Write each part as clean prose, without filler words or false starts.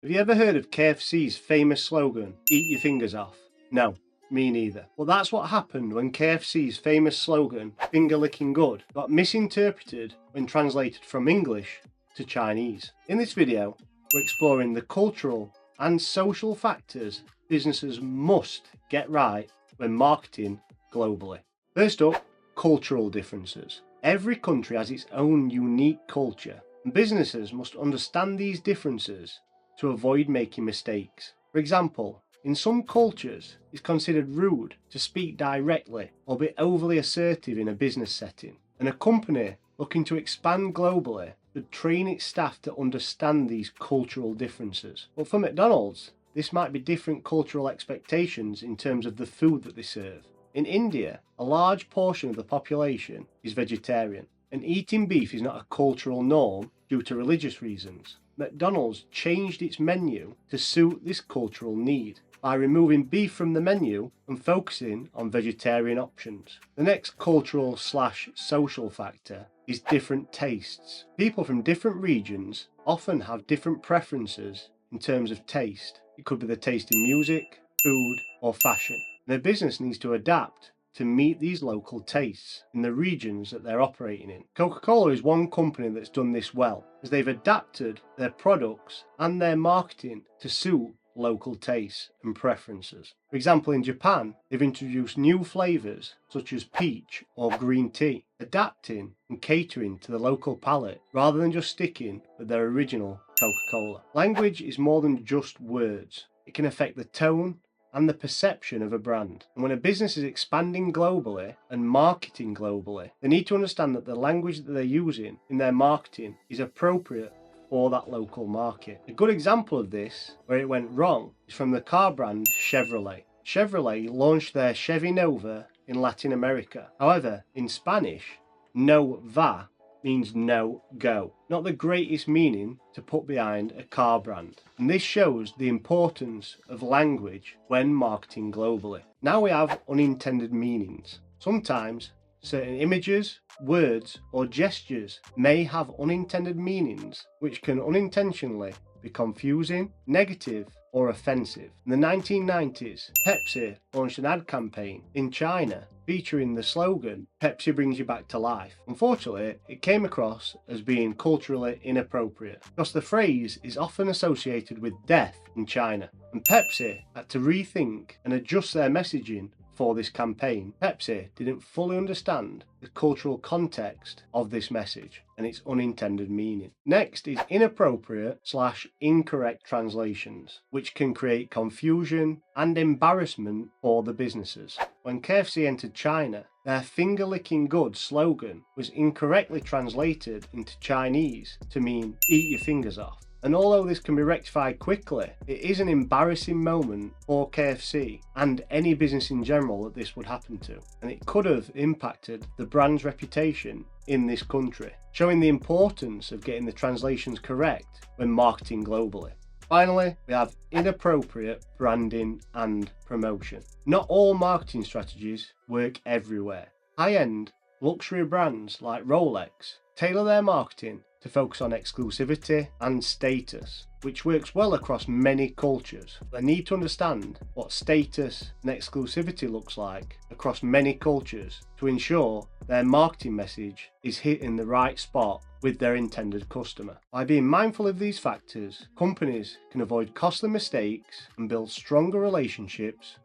Have you ever heard of KFC's famous slogan, "Eat your fingers off"? No, me neither. Well, that's what happened when KFC's famous slogan, "Finger licking good," got misinterpreted when translated from English to Chinese. In this video, we're exploring the cultural and social factors businesses must get right when marketing globally. First up, cultural differences. Every country has its own unique culture, and businesses must understand these differences to avoid making mistakes. For example, in some cultures, it's considered rude to speak directly or be overly assertive in a business setting, and a company looking to expand globally should train its staff to understand these cultural differences. But for McDonald's, this might be different cultural expectations in terms of the food that they serve. In India, a large portion of the population is vegetarian, and eating beef is not a cultural norm due to religious reasons. McDonald's changed its menu to suit this cultural need by removing beef from the menu and focusing on vegetarian options. The next cultural/social factor is different tastes. People from different regions often have different preferences in terms of taste. It could be the taste in music, food, or fashion. Their business needs to adapt to meet these local tastes in the regions that they're operating in. Coca-Cola is one company that's done this well, as they've adapted their products and their marketing to suit local tastes and preferences. For example, in Japan, they've introduced new flavors such as peach or green tea, adapting and catering to the local palate rather than just sticking with their original Coca-Cola. Language is more than just words. It can affect the tone and the perception of a brand. And when a business is expanding globally and marketing globally, they need to understand that the language that they're using in their marketing is appropriate for that local market. A good example of this, where it went wrong, is from the car brand Chevrolet. Chevrolet launched their Chevy Nova in Latin America. However, in Spanish, no va means no go. Not the greatest meaning to put behind a car brand. And this shows the importance of language when marketing globally. Now we have unintended meanings. Sometimes certain images, words, or gestures may have unintended meanings, which can unintentionally be confusing, negative, or offensive. In the 1990s, Pepsi launched an ad campaign in China featuring the slogan, "Pepsi brings you back to life." Unfortunately, it came across as being culturally inappropriate, because the phrase is often associated with death in China, and Pepsi had to rethink and adjust their messaging for this campaign. Pepsi didn't fully understand the cultural context of this message and its unintended meaning. Next is inappropriate/incorrect translations, which can create confusion and embarrassment for the businesses. When KFC entered China, their "finger licking good" slogan was incorrectly translated into Chinese to mean "eat your fingers off." And although this can be rectified quickly, it is an embarrassing moment for KFC and any business in general that this would happen to. And it could have impacted the brand's reputation in this country, showing the importance of getting the translations correct when marketing globally. Finally, we have inappropriate branding and promotion. Not all marketing strategies work everywhere. High-end luxury brands like Rolex tailor their marketing to focus on exclusivity and status, which works well across many cultures. They need to understand what status and exclusivity looks like across many cultures to ensure their marketing message is hitting the right spot with their intended customer. By being mindful of these factors, companies can avoid costly mistakes and build stronger relationships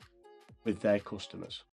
with their customers.